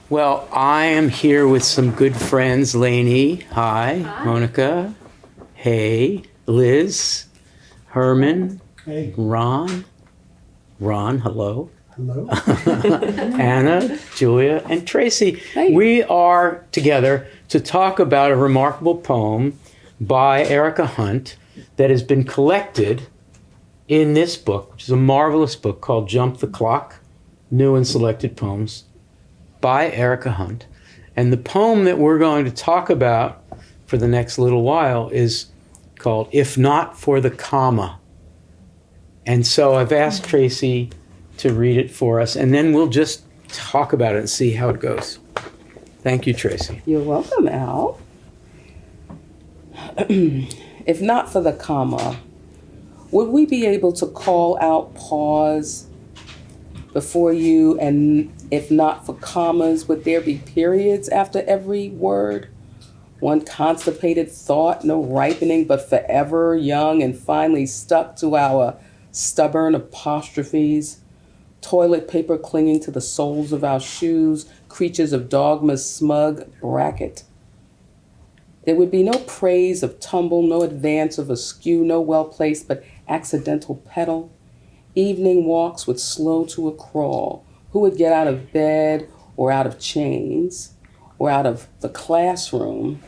Well, I am here with some good friends. Laynie, hi. Hi. Mónica, hey. Liz, Herman, Hey. Ron, hello. Hello. Anna, Julia, and Tracie. Hey. We are together to talk about a remarkable poem by Erica Hunt that has been collected in this book, which is a marvelous book called Jump the Clock, New and Selected Poems by Erica Hunt. And the poem that we're going to talk about for the next little while is called If Not for the Comma. And so I've asked Tracie to read it for us, and then we'll just talk about it and see how it goes. Thank you, Tracie. You're welcome, Al. If not for the comma, would we be able to call out pause before you? And if not for commas, would there be periods after every word? One constipated thought, no ripening, but forever young and finally stuck to our stubborn apostrophes. Toilet paper clinging to the soles of our shoes, creatures of dogma's smug bracket. There would be no praise of tumble, no advance of askew, no well-placed but accidental pedal. Evening walks would slow to a crawl. Who would get out of bed or out of chains or out of the classroom,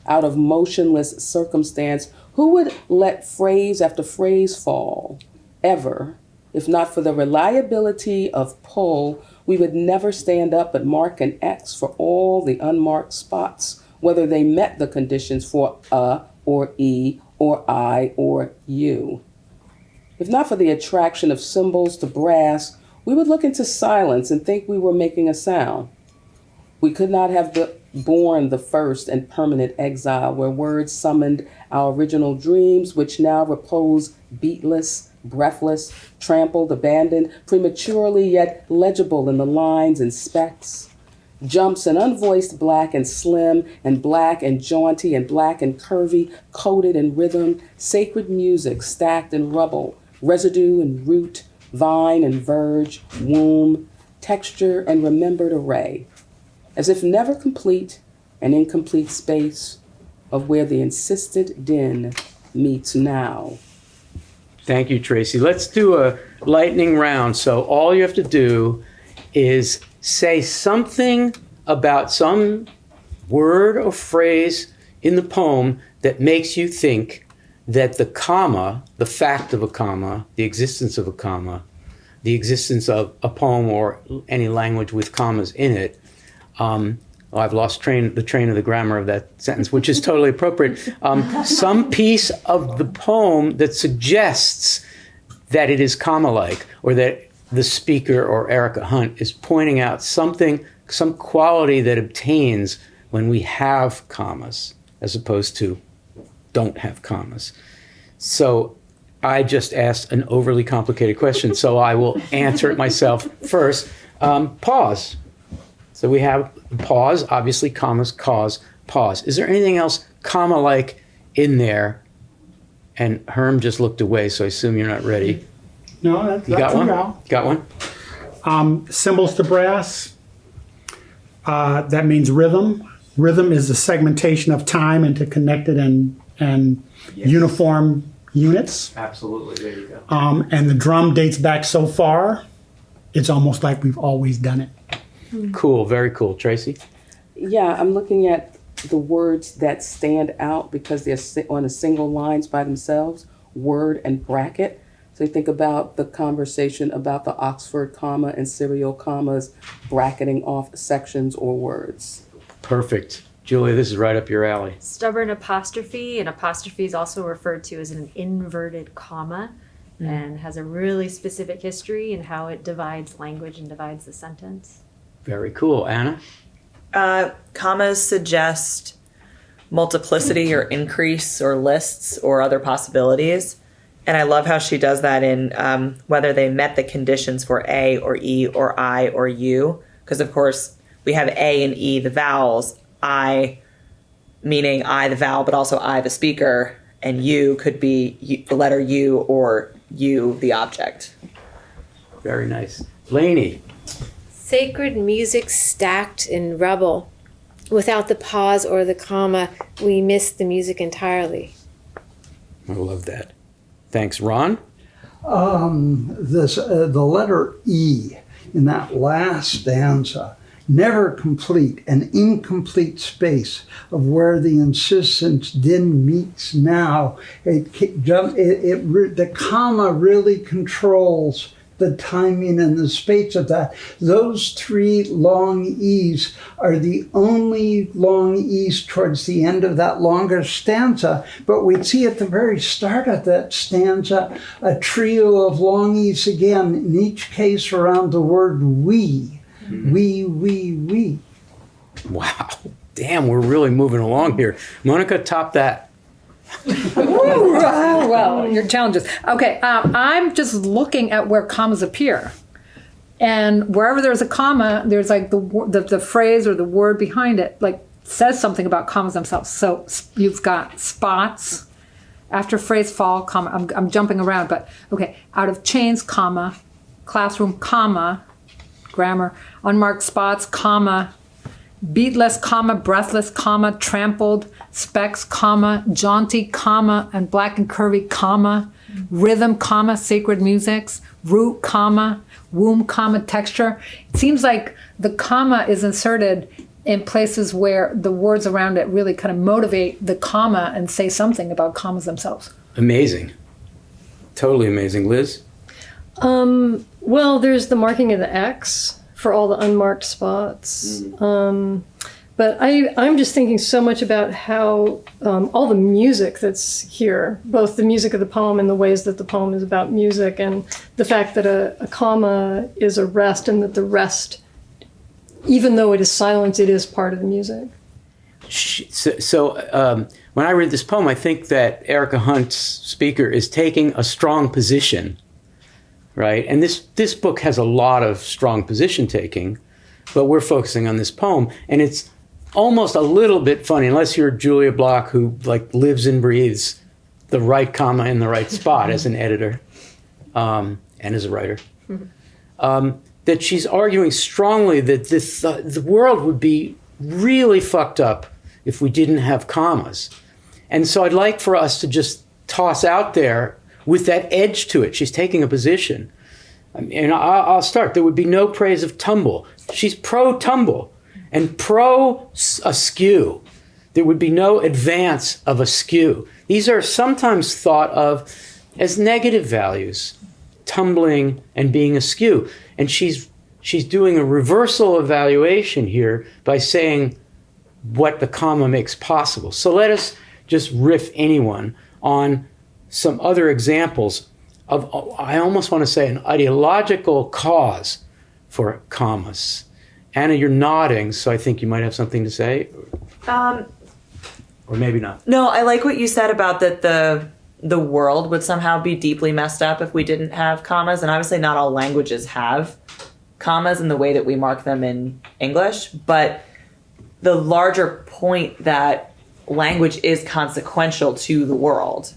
out of motionless circumstance? Who would let phrase after phrase fall, ever? If not for the reliability of pull, we would never stand up but mark an X for all the unmarked spots, whether they met the conditions for a or e or I or you. If not for the attraction of cymbals to brass, we would look into silence and think we were making a sound. We could not have borne the first and permanent exile where words summoned our original dreams, which now repose beatless, breathless, trampled, abandoned, prematurely yet legible in the lines and specks. Jumps in unvoiced black and slim and black and jaunty and black and curvy, coded in rhythm, sacred music stacked in rubble, residue and root, vine and verge, womb, texture and remembered array, as if never complete, an incomplete space of where the insistent din meets now. Thank you, Tracie. Let's do a lightning round. So all you have to do is say something about some word or phrase in the poem that makes you think that the comma, the fact of a comma, the existence of a comma, the existence of a poem or any language with commas in it. I've lost the train of the grammar of that sentence, which is totally appropriate. Some piece of the poem that suggests that it is comma-like, or that the speaker or Erica Hunt is pointing out something, some quality that obtains when we have commas, as opposed to don't have commas. So I just asked an overly complicated question, so I will answer it myself first. Pause. So we have pause, obviously commas, cause, pause. Is there anything else comma-like in there? And Herm just looked away, so I assume you're not ready. No, that's You got one? Al. Got one? Cymbals to brass. That means rhythm. Rhythm is the segmentation of time into connected and Yes. uniform units. Absolutely, there you go. And the drum dates back so far, it's almost like we've always done it. Cool, very cool. Tracie? Yeah, I'm looking at the words that stand out because they're on a single lines by themselves, word and bracket. So you think about the conversation about the Oxford comma and serial commas bracketing off sections or words. Perfect. Julia, this is right up your alley. Stubborn apostrophe, and apostrophe is also referred to as an inverted comma and has a really specific history in how it divides language and divides the sentence. Very cool. Anna? Commas suggest multiplicity or increase or lists or other possibilities. And I love how she does that in whether they met the conditions for A or E or I or U. Because, of course, we have A and E, the vowels. I, meaning I, the vowel, but also I, the speaker. And U could be the letter U or U, the object. Very nice. Laynie? Sacred music stacked in rubble. Without the pause or the comma, we miss the music entirely. I love that. Thanks, Ron. The letter E in that last stanza, never complete, an incomplete space of where the insistence then meets now. The comma really controls the timing and the space of that. Those three long E's are the only long E's towards the end of that longer stanza, but we see at the very start of that stanza a trio of long E's again, in each case around the word we. We. Wow. Damn, we're really moving along here. Mónica, top that. Well, your challenges. Okay, I'm just looking at where commas appear. And wherever there's a comma, there's like the phrase or the word behind it, like says something about commas themselves. So you've got spots, after phrase fall, comma. I'm jumping around, but okay. Out of chains, comma. Classroom, comma. Grammar. Unmarked spots, comma. Beatless, comma, breathless, comma, trampled, specks, comma, jaunty, comma, and black and curvy, comma, rhythm, comma, sacred musics, root, comma, womb, comma, texture. It seems like the comma is inserted in places where the words around it really kind of motivate the comma and say something about commas themselves. Amazing. Totally amazing. Liz? Well, there's the marking of the X for all the unmarked spots. But I'm just thinking so much about how all the music that's here, both the music of the poem and the ways that the poem is about music, and the fact that a comma is a rest, and that the rest, even though it is silence, it is part of the music. So when I read this poem, I think that Erica Hunt's speaker is taking a strong position, right? And this book has a lot of strong position taking, but we're focusing on this poem, and it's almost a little bit funny, unless you're Julia Bloch, who like lives and breathes the right comma in the right spot as an editor and as a writer. That she's arguing strongly that the world would be really fucked up if we didn't have commas. And so I'd like for us to just toss out there with that edge to it. She's taking a position. And I'll start. There would be no praise of tumble. She's pro-tumble and pro-askew. There would be no advance of askew. These are sometimes thought of as negative values, tumbling and being askew. And she's doing a reversal evaluation here by saying what the comma makes possible. So let us just riff anyone on some other examples of, I almost want to say, an ideological cause for commas. Anna, you're nodding, so I think you might have something to say. Or maybe not. No, I like what you said about that the world would somehow be deeply messed up if we didn't have commas. And obviously not all languages have commas in the way that we mark them in English. But the larger point that language is consequential to the world,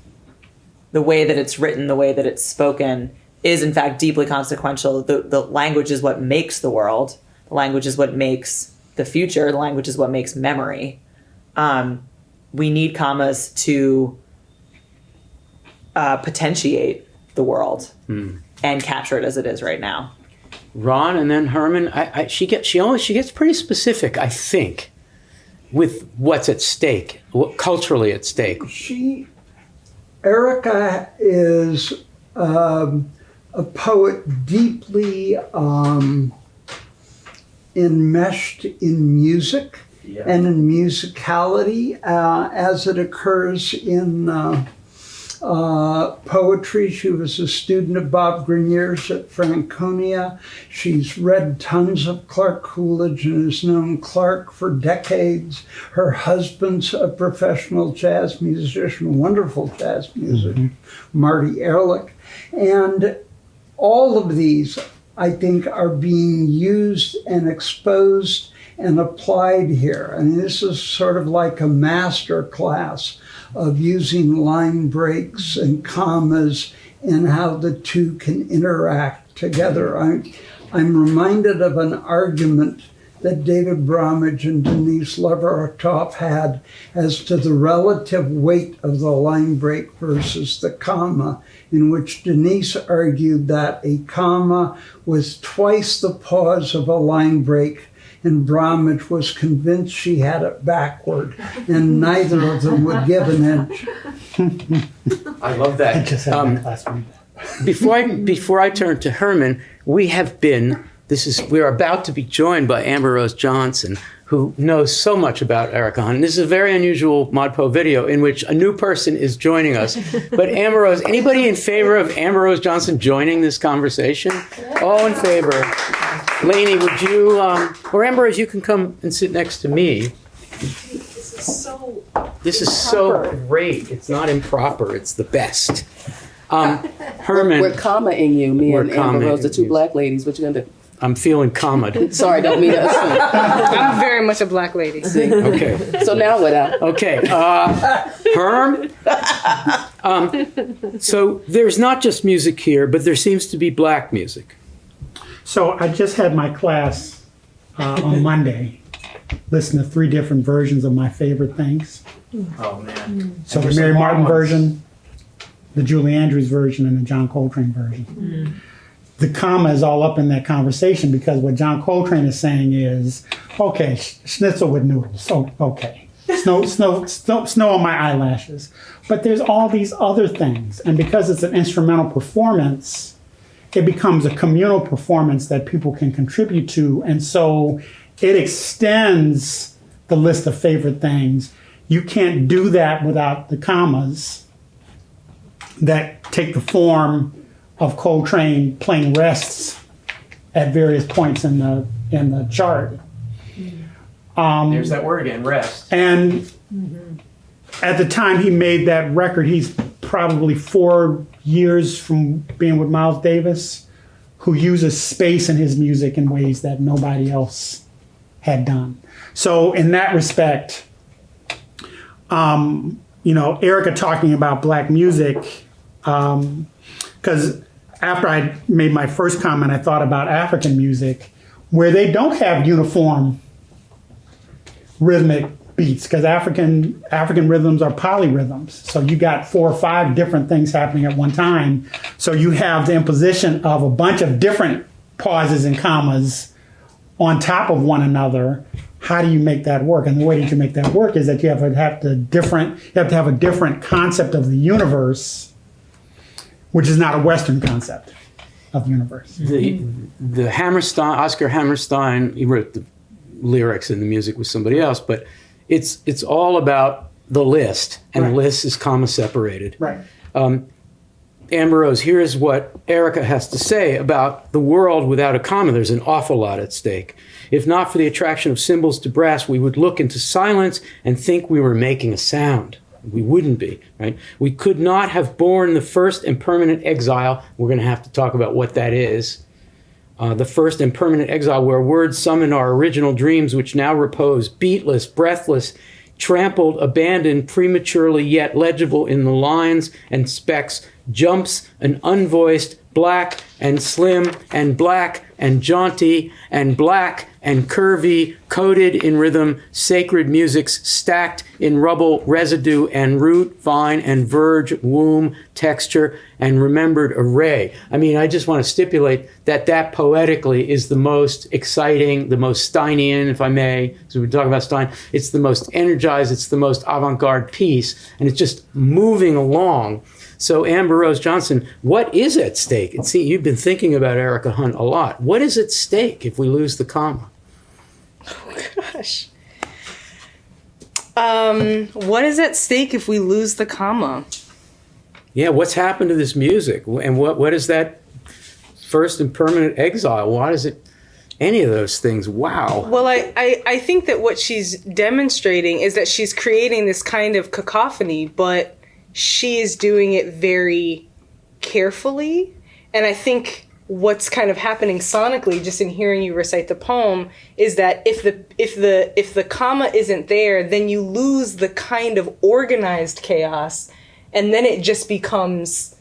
the way that it's written, the way that it's spoken, is in fact deeply consequential. The language is what makes the world. The language is what makes the future. The language is what makes memory. We need commas to potentiate the world and capture it as it is right now. Ron and then Herman. She gets pretty specific, I think, with what's at stake, culturally at stake. Erica is a poet deeply enmeshed in music and in musicality as it occurs in poetry. She was a student of Bob Grenier's at Franconia. She's read tons of Clark Coolidge and has known Clark for decades. Her husband's a professional jazz musician, wonderful jazz musician, Marty Ehrlich. And all of these, I think, are being used and exposed and applied here. And this is sort of like a master class of using line breaks and commas and how the two can interact together. I'm reminded of an argument that David Bromwich and Denise Levertov had as to the relative weight of the line break versus the comma, in which Denise argued that a comma was twice the pause of a line break, and Bromwich was convinced she had it backward, and neither of them would give an inch. I love that. I just had my classroom. Before I turn to Herman, we are about to be joined by Amber Rose Johnson, who knows so much about Erica Hunt. This is a very unusual ModPo video in which a new person is joining us. But Amber Rose, anybody in favor of Amber Rose Johnson joining this conversation? All in favor. Laynie, would you, or Amber Rose, you can come and sit next to me. This is so great. It's not improper. It's the best. Herman. We're comma-ing you, me and Amber comma-ing Rose, the two you. black ladies. What you gonna do? I'm feeling comma. Sorry, don't mean to assume. I'm very much a black lady. Okay. So now what, Al? Okay. Herm. So there's not just music here, but there seems to be black music. So I just had my class on Monday, listen to 3 different versions of my favorite things. Oh, man. So the Mary Martin version, the Julie Andrews version, and the John Coltrane version. The comma is all up in that conversation because what John Coltrane is saying is, okay, schnitzel with noodles, okay. Snow on my eyelashes. But there's all these other things. And because it's an instrumental performance, it becomes a communal performance that people can contribute to. And so it extends the list of favorite things. You can't do that without the commas that take the form of Coltrane playing rests at various points in the chart. There's that word again, rest. And at the time he made that record, he's probably 4 years from being with Miles Davis, who uses space in his music in ways that nobody else had done. So in that respect, Erica talking about black music, because after I made my first comment, I thought about African music, where they don't have uniform rhythmic beats, because African rhythms are polyrhythms. So you got 4 or 5 different things happening at one time. So you have the imposition of a bunch of different pauses and commas on top of one another. How do you make that work? And the way that you make that work is that you have to have a different concept of the universe, which is not a Western concept of universe. The Hammerstein, Oscar Hammerstein, he wrote the lyrics and the music with somebody else, but it's all about the list, and the list is comma separated. Right. Amber Rose, here's what Erica has to say about the world without a comma. There's an awful lot at stake. If not for the attraction of cymbals to brass, we would look into silence and think we were making a sound. We wouldn't be, right? We could not have borne the first and permanent exile. We're going to have to talk about what that is. The first and permanent exile, where words summon our original dreams, which now repose, beatless, breathless, trampled, abandoned, prematurely yet legible in the lines and specks, jumps an unvoiced, black and slim and black and jaunty and black and curvy, coated in rhythm, sacred musics stacked in rubble, residue and root, vine and verge, womb, texture, and remembered array. I mean, I just want to stipulate that poetically is the most exciting, the most Steinian, if I may, so we talk about Stein, it's the most energized, it's the most avant-garde piece, and it's just moving along. So Amber Rose Johnson, what is at stake? See, you've been thinking about Erica Hunt a lot. What is at stake if we lose the comma? Oh, gosh. What is at stake if we lose the comma? Yeah, what's happened to this music? And what is that first and permanent exile? Why is it any of those things? Wow. Well, I think that what she's demonstrating is that she's creating this kind of cacophony, but she is doing it very carefully. And I think what's kind of happening sonically, just in hearing you recite the poem, is that if the comma isn't there, then you lose the kind of organized chaos, and then it just becomes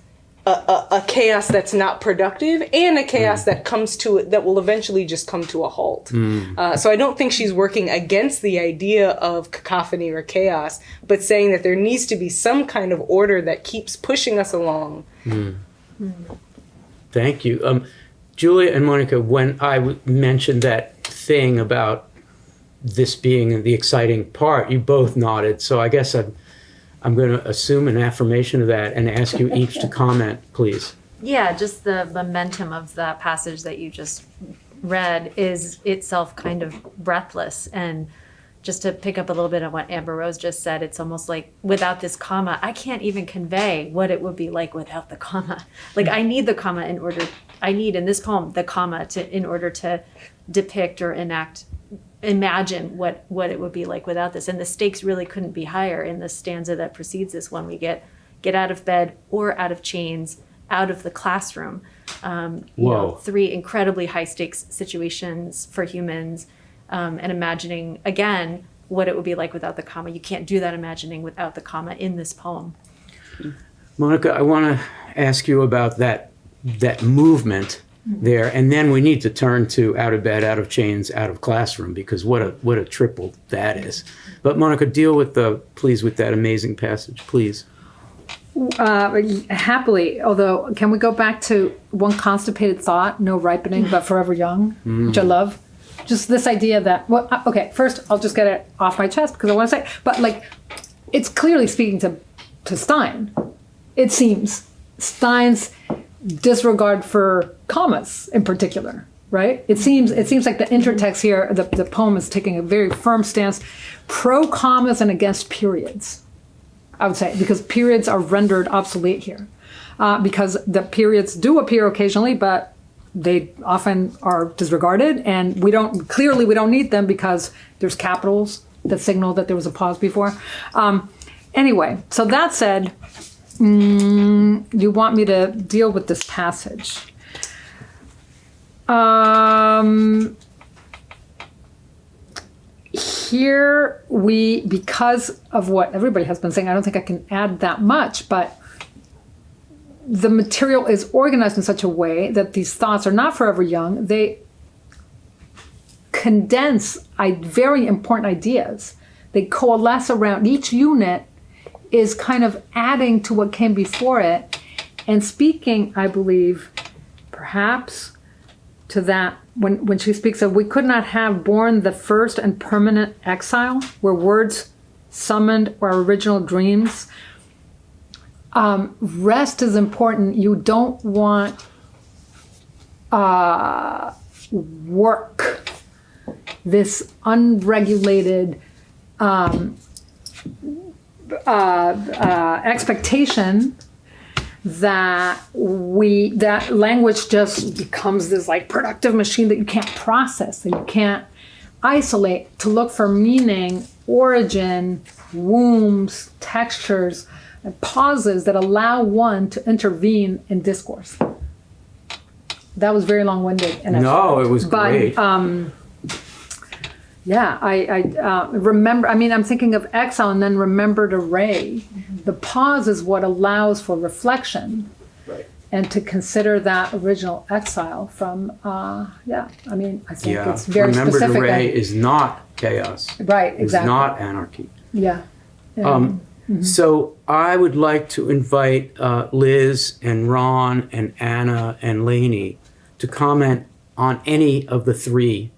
a chaos that's not productive and a chaos that comes to it that will eventually just come to a halt. So I don't think she's working against the idea of cacophony or chaos, but saying that there needs to be some kind of order that keeps pushing us along. Thank you. Julia and Monica, when I mentioned that thing about this being the exciting part, you both nodded. So I guess I'm going to assume an affirmation of that and ask you each to comment, please. Yeah, just the momentum of that passage that you just read is itself kind of breathless. And just to pick up a little bit on what Amber Rose just said, it's almost like without this comma, I can't even convey what it would be like without the comma. Like I need the comma I need in this poem the comma in order to depict or imagine what it would be like without this. And the stakes really couldn't be higher in the stanza that precedes this one. We get out of bed or out of chains, out of the classroom. Three incredibly high stakes situations for humans. And imagining, again, what it would be like without the comma. You can't do that imagining without the comma in this poem. Monica, I want to ask you about that movement there, and then we need to turn to out of bed, out of chains, out of classroom, because what a triple that is. But Monica, deal with that amazing passage, please. Happily, although, can we go back to one constipated thought, no ripening but forever young, which I love? Just this idea that, first I'll just get it off my chest because I want to say, but like, it's clearly speaking to Stein. It seems Stein's disregard for commas in particular, right? It seems like the intertext here, the poem is taking a very firm stance pro commas and against periods, I would say, because periods are rendered obsolete here. Because the periods do appear occasionally, but they often are disregarded, and we don't need them because there's capitals that signal that there was a pause before. Anyway, so that said, you want me to deal with this passage. Here because of what everybody has been saying, I don't think I can add that much, but the material is organized in such a way that these thoughts are not forever young. They condense very important ideas. They coalesce around each unit is kind of adding to what came before it and speaking, I believe, perhaps to that when she speaks of we could not have borne the first and permanent exile where words summoned our original dreams. Rest is important. You don't want work, this unregulated expectation that language just becomes this like productive machine that you can't process, that you can't isolate, to look for meaning, origin, wombs, textures, and pauses that allow one to intervene in discourse. That was very long-winded. And it was great. I remember, I'm thinking of exile and then remembered array. The pause is what allows for reflection. Right. And to consider that original exile from, I think it's very remembered specific. Remembered array is not chaos. Right, exactly. It's not anarchy. Yeah. So I would like to invite Liz and Ron and Anna and Laynie to comment on any of the three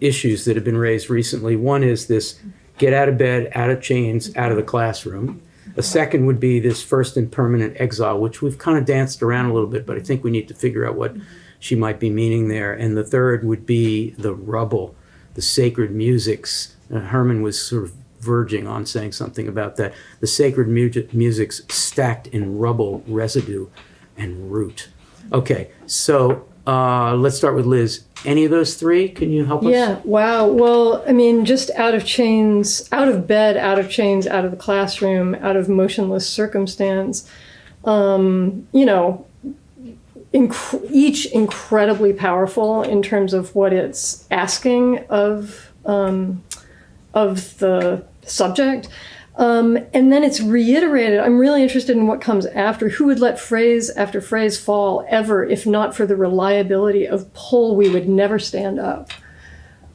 issues that have been raised recently. One is this get out of bed, out of chains, out of the classroom. A second would be this first and permanent exile, which we've kind of danced around a little bit, but I think we need to figure out what she might be meaning there. And the third would be the rubble, the sacred musics. Herman was sort of verging on saying something about that. The sacred musics stacked in rubble, residue, and root. Okay, so let's start with Liz. Any of those three? Can you help us? Yeah, wow. Well, just out of chains, out of bed, out of chains, out of the classroom, out of motionless circumstance. Each incredibly powerful in terms of what it's asking of the subject. And then it's reiterated. I'm really interested in what comes after. Who would let phrase after phrase fall ever if not for the reliability of pull? We would never stand up.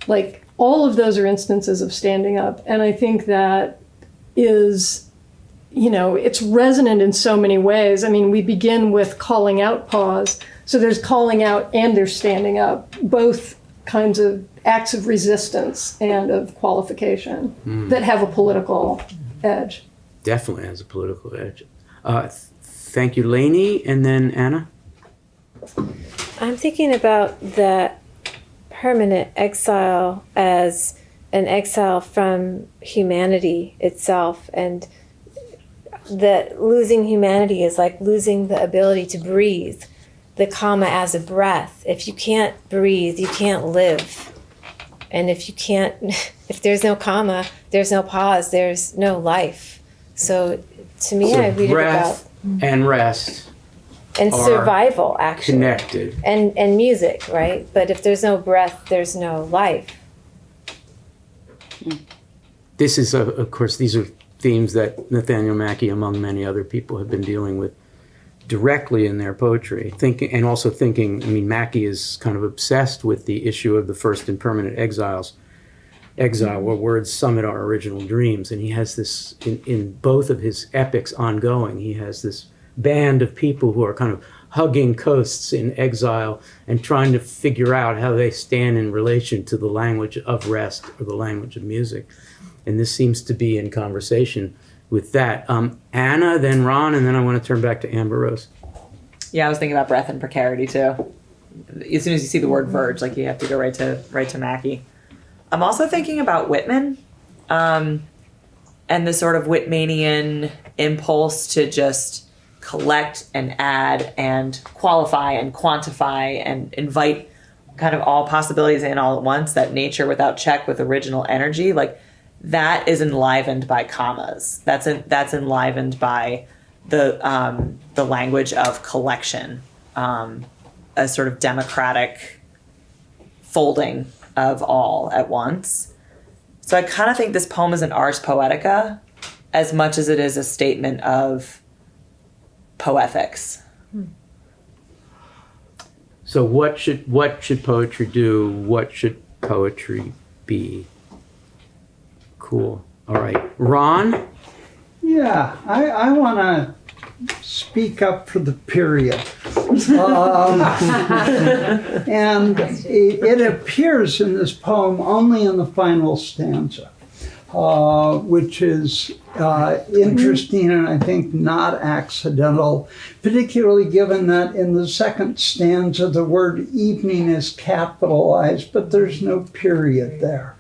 Like, all of those are instances of standing up. And I think that is, it's resonant in so many ways. I mean, we begin with calling out pause. So there's calling out and there's standing up, both kinds of acts of resistance and of qualification that have a political edge. Definitely has a political edge. Thank you, Laynie, and then Anna. I'm thinking about the permanent exile as an exile from humanity itself, and that losing humanity is like losing the ability to breathe. The comma as a breath. If you can't breathe, you can't live. And if there's no comma, there's no pause, there's no life. So to me, I read it about and rest and are survival, actually, connected. and music, right? But if there's no breath, there's no life. This is, of course, these are themes that Nathaniel Mackey, among many other people, have been dealing with directly in their poetry. Thinking, I mean, Mackey is kind of obsessed with the issue of the first and permanent exile, where words summit our original dreams. And he has this, in both of his epics ongoing, he has this band of people who are kind of hugging coasts in exile and trying to figure out how they stand in relation to the language of rest or the language of music. And this seems to be in conversation with that. Anna, then Ron, and then I want to turn back to Amber Rose. Yeah, I was thinking about breath and precarity too. As soon as you see the word verge, like you have to go right to Mackey. I'm also thinking about Whitman, and the sort of Whitmanian impulse to just collect and add and qualify and quantify and invite kind of all possibilities in all at once, that nature without check with original energy, like that is enlivened by commas. That's enlivened by the language of collection, a sort of democratic folding of all at once. So I kind of think this poem is an ars poetica as much as it is a statement of poethics. So what should poetry do? What should poetry be? Cool. All right. Ron? Yeah, I want to speak up for the period. And it appears in this poem only in the final stanza, which is interesting and I think not accidental, particularly given that in the second stanza the word evening is capitalized, but there's no period there.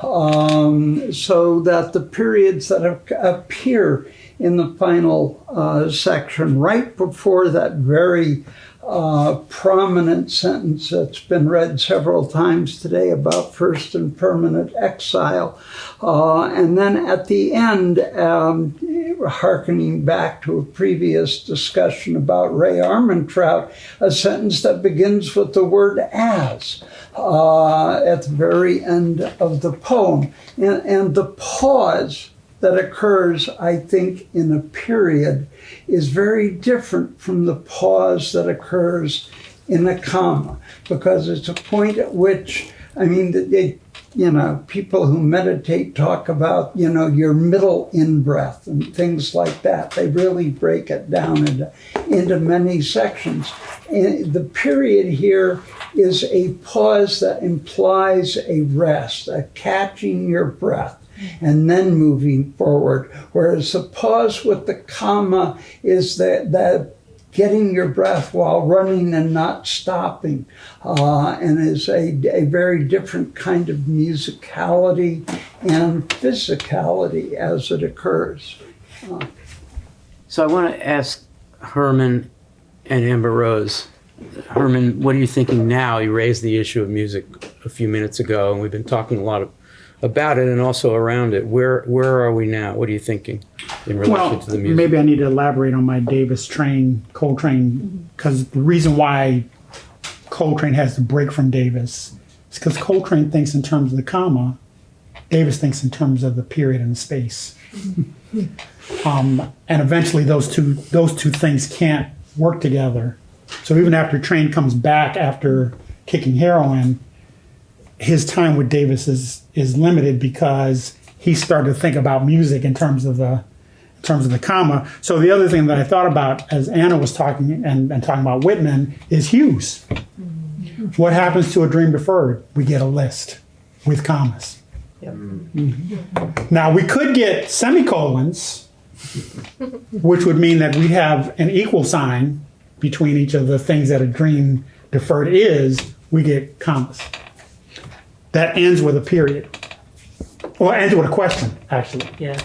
So that the periods that appear in the final section, right before that very prominent sentence that's been read several times today about first and permanent exile, and then at the end, hearkening back to a previous discussion about Ray Armantrout, a sentence that begins with the word as. At the very end of the poem. And the pause that occurs, I think, in a period is very different from the pause that occurs in a comma, because it's a point at which, I mean, people who meditate talk about, your middle in-breath and things like that. They really break it down into many sections. And the period here is a pause that implies a rest, a catching your breath, and then moving forward. Whereas the pause with the comma is that getting your breath while running and not stopping, and is a very different kind of musicality and physicality as it occurs. So I want to ask Herman and Amber Rose. Herman, what are you thinking now? You raised the issue of music a few minutes ago, and we've been talking a lot about it and also around it. Where are we now? What are you thinking in relation to the music? Maybe I need to elaborate on my Coltrane, because the reason why Coltrane has to break from Davis is because Coltrane thinks in terms of the comma, Davis thinks in terms of the period and the space. And eventually those two things can't work together. So even after Train comes back after kicking heroin, his time with Davis is limited because he started to think about music in terms of the comma. So the other thing that I thought about as Anna was talking and talking about Whitman is Hughes. What happens to a dream deferred? We get a list with commas. Now we could get semicolons, which would mean that we'd have an equal sign between each of the things that a dream deferred is. We get commas. That ends with a period. Or ends with a question, actually. Yeah.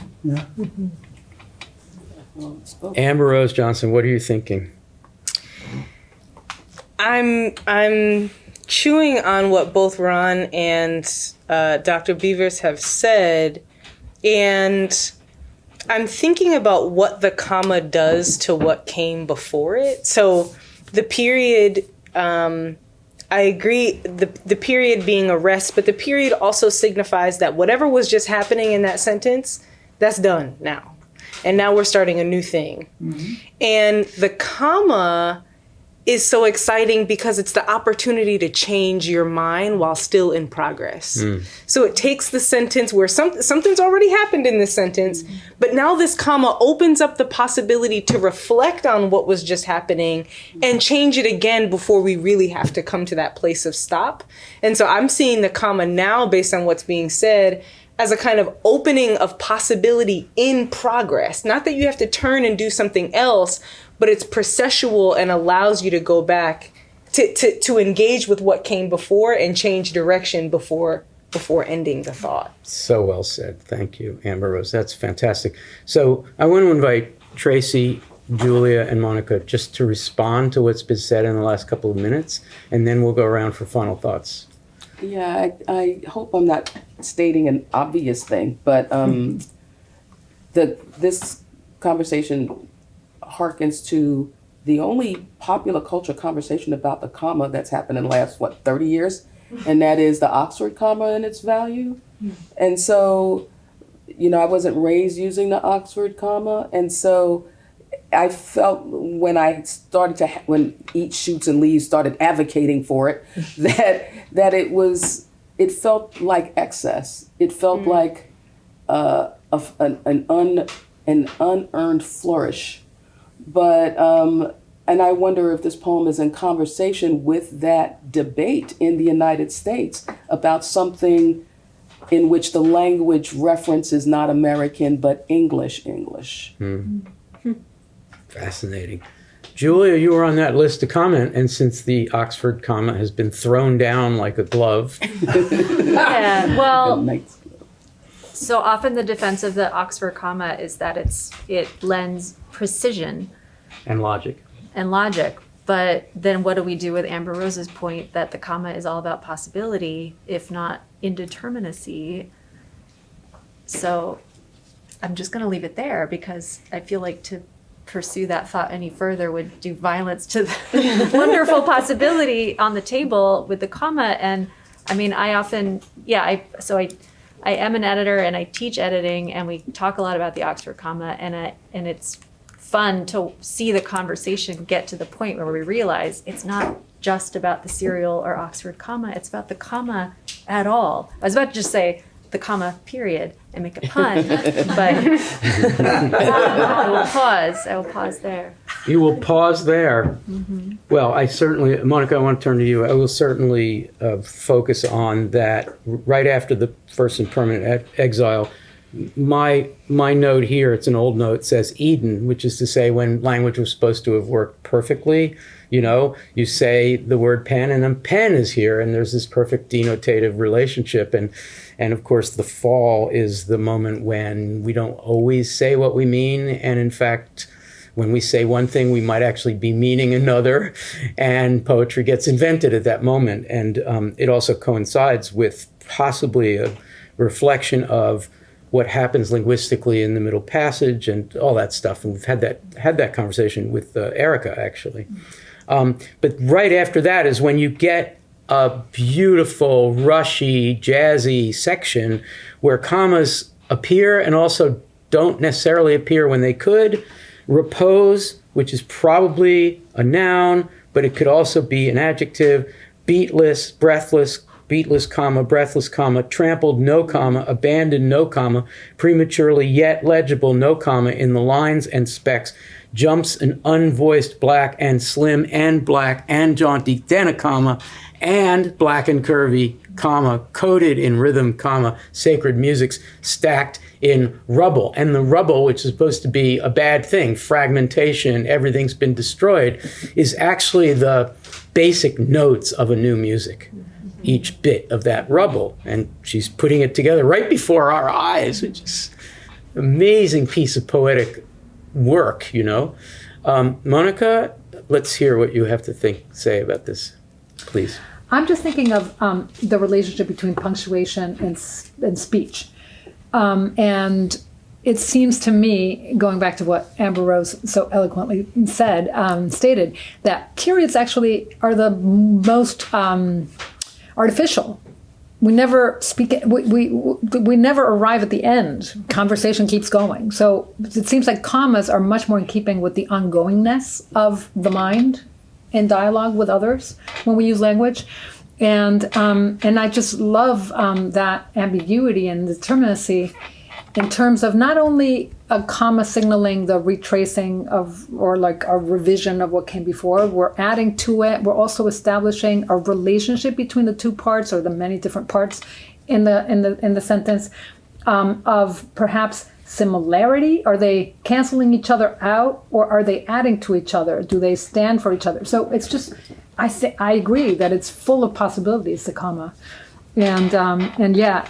Amber Rose Johnson, what are you thinking? I'm chewing on what both Ron and Dr. Beavers have said, and I'm thinking about what the comma does to what came before it. So the period, I agree, the period being a rest, but the period also signifies that whatever was just happening in that sentence, that's done now. And now we're starting a new thing. And the comma is so exciting because it's the opportunity to change your mind while still in progress. So it takes the sentence where something's already happened in this sentence, but now this comma opens up the possibility to reflect on what was just happening and change it again before we really have to come to that place of stop. And so I'm seeing the comma now, based on what's being said, as a kind of opening of possibility in progress. Not that you have to turn and do something else, but it's processual and allows you to go back to engage with what came before and change direction before ending the thought. So well said. Thank you, Amber Rose. That's fantastic. So I want to invite Tracie, Julia, and Mónica just to respond to what's been said in the last couple of minutes, and then we'll go around for final thoughts. Yeah, I hope I'm not stating an obvious thing, but this conversation harkens to the only popular culture conversation about the comma that's happened in the last, 30 years? And that is the Oxford comma and its value. And so, I wasn't raised using the Oxford comma. And so I felt when I started when Eat, Shoots, and Leaves started advocating for it, that it felt like excess. It felt like an unearned flourish. But, and I wonder if this poem is in conversation with that debate in the United States about something in which the language reference is not American, but English. Fascinating. Julia, you were on that list to comment, and since the Oxford comma has been thrown down like a glove. Yeah, well, so often the defense of the Oxford comma is that it lends precision And logic. But then what do we do with Amber Rose's point that the comma is all about possibility, if not indeterminacy? So I'm just going to leave it there because I feel like to pursue that thought any further would do violence to the wonderful possibility on the table with the comma. And I mean, I often, I am an editor and I teach editing, and we talk a lot about the Oxford comma, and it's fun to see the conversation get to the point where we realize it's not just about the serial or Oxford comma, it's about the comma at all. I was about to just say the comma period and make a pun, but I will pause there. You will pause there. Well, Mónica, I want to turn to you. I will certainly focus on that right after the first and permanent exile. My note here, it's an old note, says Eden, which is to say when language was supposed to have worked perfectly. You say the word pen, and then pen is here, and there's this perfect denotative relationship. And of course, the fall is the moment when we don't always say what we mean. And in fact, when we say one thing, we might actually be meaning another. And poetry gets invented at that moment. And it also coincides with possibly a reflection of what happens linguistically in the Middle Passage and all that stuff. And we've had that conversation with Erica, actually. But right after that is when you get a beautiful, rushy, jazzy section where commas appear and also don't necessarily appear when they could. Repose, which is probably a noun, but it could also be an adjective. Beatless, breathless, beatless, comma, breathless, comma, trampled, no comma, abandoned, no comma, prematurely yet legible, no comma, in the lines and specks, jumps an unvoiced black and slim and black and jaunty, then a comma, and black and curvy, comma, coded in rhythm, comma, sacred musics, stacked in rubble. And the rubble, which is supposed to be a bad thing, fragmentation, everything's been destroyed, is actually the basic notes of a new music. Each bit of that rubble. And she's putting it together right before our eyes, which is an amazing piece of poetic work, you know. Mónica, let's hear what you have to say about this, please. I'm just thinking of the relationship between punctuation and speech. And it seems to me, going back to what Amber Rose so eloquently stated, that periods actually are the most artificial. We never speak. We never arrive at the end. Conversation keeps going. So it seems like commas are much more in keeping with the ongoingness of the mind in dialogue with others when we use language, and I just love that ambiguity and determinacy in terms of not only a comma signaling the retracing of, or like a revision of what came before, we're adding to it. We're also establishing a relationship between the two parts, or the many different parts in the sentence, of perhaps similarity. Are they canceling each other out, or are they adding to each other? Do they stand for each other? So it's just, I agree that it's full of possibilities, the comma, and yeah,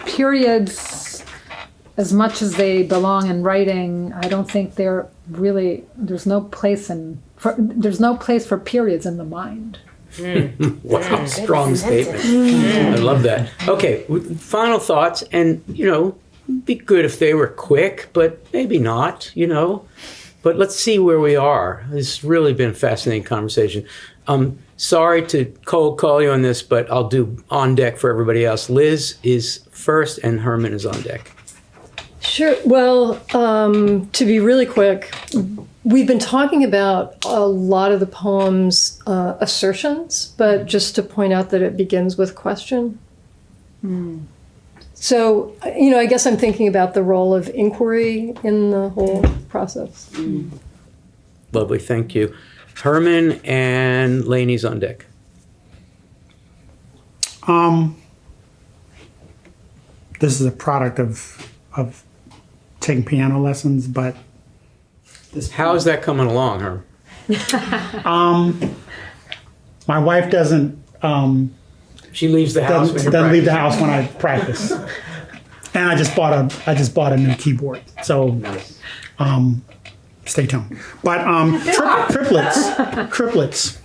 periods, as much as they belong in writing, I don't think they're really, there's no place for periods in the mind. Wow, strong statement. I love that. Okay, final thoughts, and it'd be good if they were quick, but maybe not, But let's see where we are. It's really been a fascinating conversation. Sorry to cold call you on this, but I'll do on deck for everybody else. Liz is first, and Herman is on deck. Sure. Well, to be really quick, we've been talking about a lot of the poem's assertions, but just to point out that it begins with question. So, I guess I'm thinking about the role of inquiry in the whole process. Lovely, thank you. Herman and Laynie's on deck. This is a product of taking piano lessons, but How is that coming along, Herman? my wife doesn't She leaves the house. doesn't leave the house when I practice, and I just bought a new keyboard. So stay tuned. But triplets,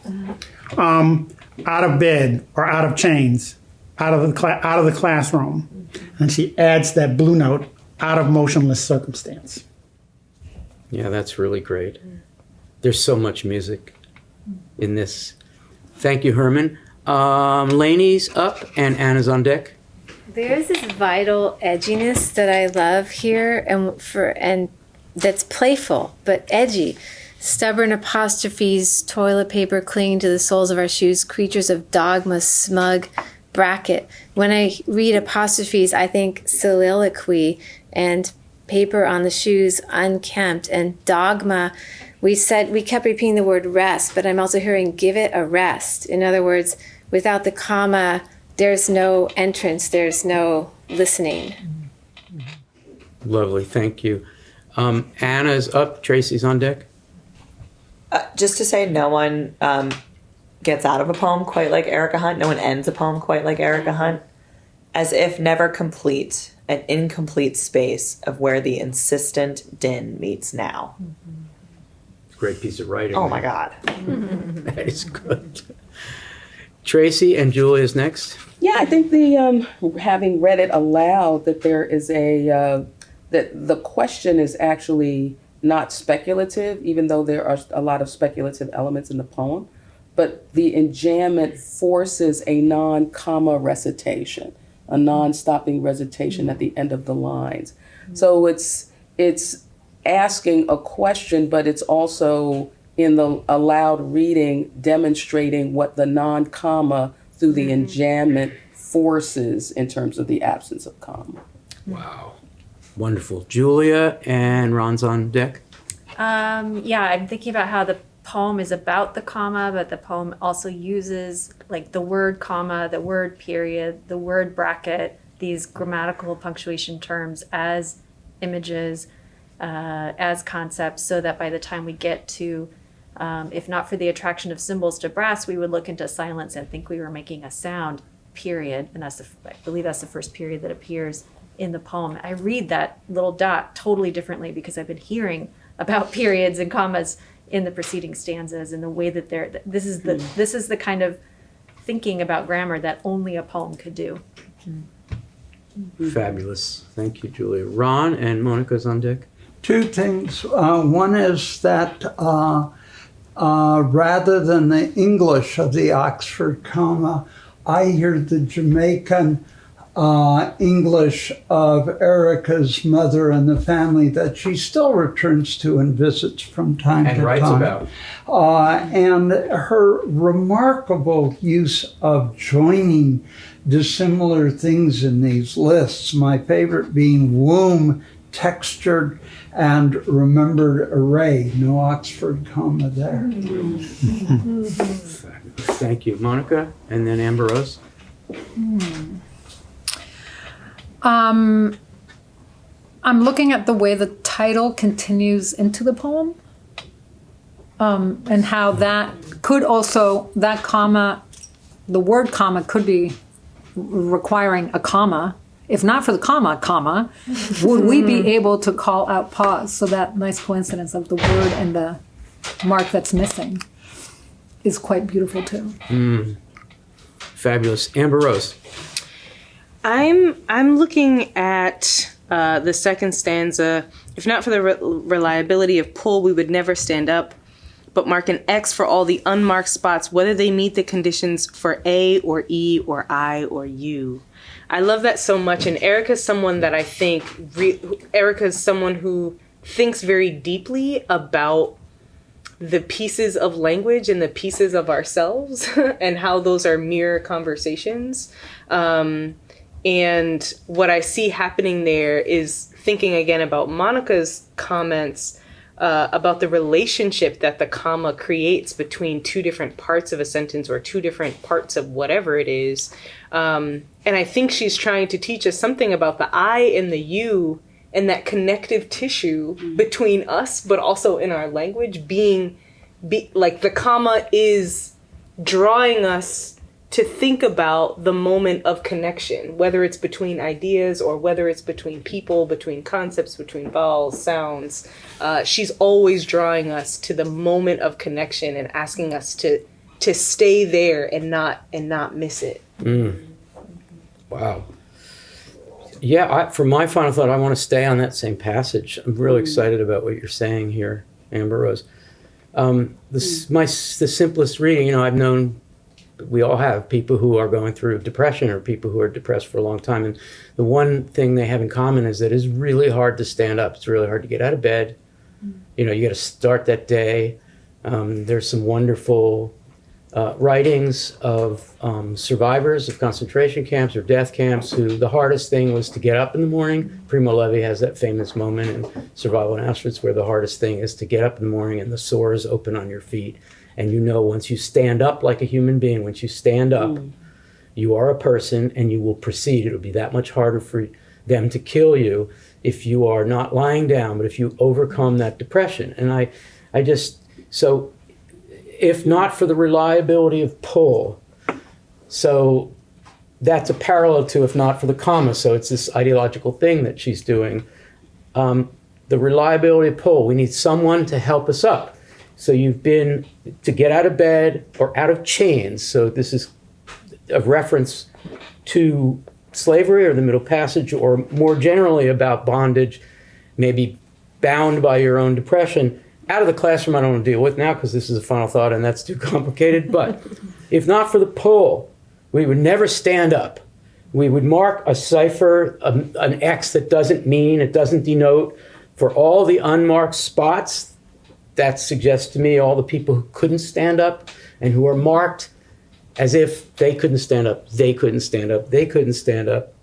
out of bed or out of chains, out of the classroom, and she adds that blue note, out of motionless circumstance. Yeah, that's really great. There's so much music in this. Thank you, Herman. Laynie's up and Anna's on deck. There's this vital edginess that I love here, and that's playful but edgy. Stubborn apostrophes, toilet paper clinging to the soles of our shoes, creatures of dogma, smug bracket. When I read apostrophes, I think soliloquy, and paper on the shoes unkempt, and dogma. We kept repeating the word rest, but I'm also hearing give it a rest. In other words, without the comma, there's no entrance, there's no listening. Lovely, thank you. Anna's up, Tracie's on deck. Just to say, no one gets out of a poem quite like Erica Hunt. No one ends a poem quite like Erica Hunt. As if never complete, an incomplete space of where the insistent din meets now. Great piece of writing. Oh my God. That is good. Tracie and Julia's next. Yeah, I think having read it aloud, that there is that the question is actually not speculative, even though there are a lot of speculative elements in the poem, but the enjambment forces a non-comma recitation, a non-stopping recitation at the end of the lines. So it's it's asking a question, but it's also in the aloud reading demonstrating what the non-comma through the enjambment forces in terms of the absence of comma. Wow. Wonderful. Julia and Ron's on deck. Yeah, I'm thinking about how the poem is about the comma, but the poem also uses like the word comma, the word period, the word bracket, these grammatical punctuation terms as images, as concepts, so that by the time we get to, if not for the attraction of symbols to brass, we would look into silence and think we were making a sound, period. And that's I believe that's the first period that appears in the poem. I read that little dot totally differently because I've been hearing about periods and commas in the preceding stanzas, and the way that this is the kind of thinking about grammar that only a poem could do. Fabulous. Thank you, Julia. Ron and Monica's on deck. Two things. One is that rather than the English of the Oxford comma, I hear the Jamaican English of Erica's mother and the family that she still returns to and visits from time to writes time. about. And her remarkable use of joining dissimilar things in these lists, my favorite being womb, textured, and remembered array. No Oxford comma there. Thank you. Monica and then Amber Rose. I'm looking at the way the title continues into the poem, and how that could also, that comma, the word comma could be requiring a comma. If not for the comma, would we be able to call out pause? So that nice coincidence of the word and the mark that's missing is quite beautiful too. Fabulous. Amber Rose. I'm looking at the second stanza. If not for the reliability of pull, we would never stand up, but mark an X for all the unmarked spots, whether they meet the conditions for A or E or I or U. I love that so much, and Erica's someone that I think, Erica's someone who thinks very deeply about the pieces of language and the pieces of ourselves and how those are mere conversations. And what I see happening there is thinking again about Monica's comments about the relationship that the comma creates between two different parts of a sentence or two different parts of whatever it is. And I think she's trying to teach us something about the I and the you and that connective tissue between us, but also in our language being like the comma is drawing us to think about the moment of connection, whether it's between ideas or whether it's between people, between concepts, between vowels, sounds. She's always drawing us to the moment of connection and asking us to stay there and not miss it. Wow. Yeah, for my final thought, I want to stay on that same passage. I'm really excited about what you're saying here, Amber Rose. The simplest reading, I've known, we all have people who are going through depression or people who are depressed for a long time. And the one thing they have in common is that it's really hard to stand up. It's really hard to get out of bed. You got to start that day. There's some wonderful writings of survivors of concentration camps or death camps who the hardest thing was to get up in the morning. Primo Levi has that famous moment in Survival in Auschwitz where the hardest thing is to get up in the morning and the sores open on your feet. And once you stand up like a human being, once you stand up, you are a person and you will proceed. It'll be that much harder for them to kill you if you are not lying down, but if you overcome that depression. And so if not for the reliability of pull, so that's a parallel to if not for the comma. So it's this ideological thing that she's doing. The reliability of pull, we need someone to help us up. So you've been to get out of bed or out of chains. So this is a reference to slavery or the Middle Passage, or more generally about bondage, maybe bound by your own depression. Out of the classroom, I don't want to deal with now because this is a final thought and that's too complicated. But if not for the pull, we would never stand up. We would mark a cipher, an X that doesn't mean, it doesn't denote For all the unmarked spots, that suggests to me all the people who couldn't stand up and who are marked as if they couldn't stand up, they couldn't stand up, they couldn't stand up.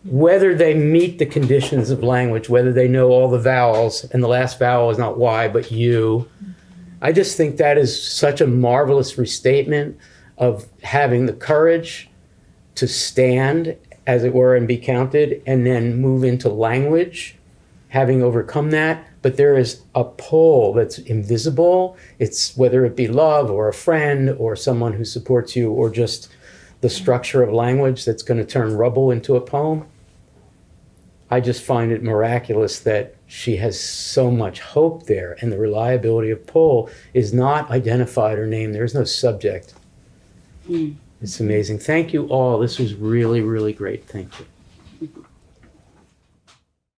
Whether they meet the conditions of language, whether they know all the vowels, and the last vowel is not Y, but U. I just think that is such a marvelous restatement of having the courage to stand, as it were, and be counted, and then move into language, having overcome that. But there is a pull that's invisible. It's whether it be love or a friend or someone who supports you or just the structure of language that's going to turn rubble into a poem. I just find it miraculous that she has so much hope there, and the reliability of pull is not identified or named. There's no subject. It's amazing. Thank you all. This was really, really great. Thank you.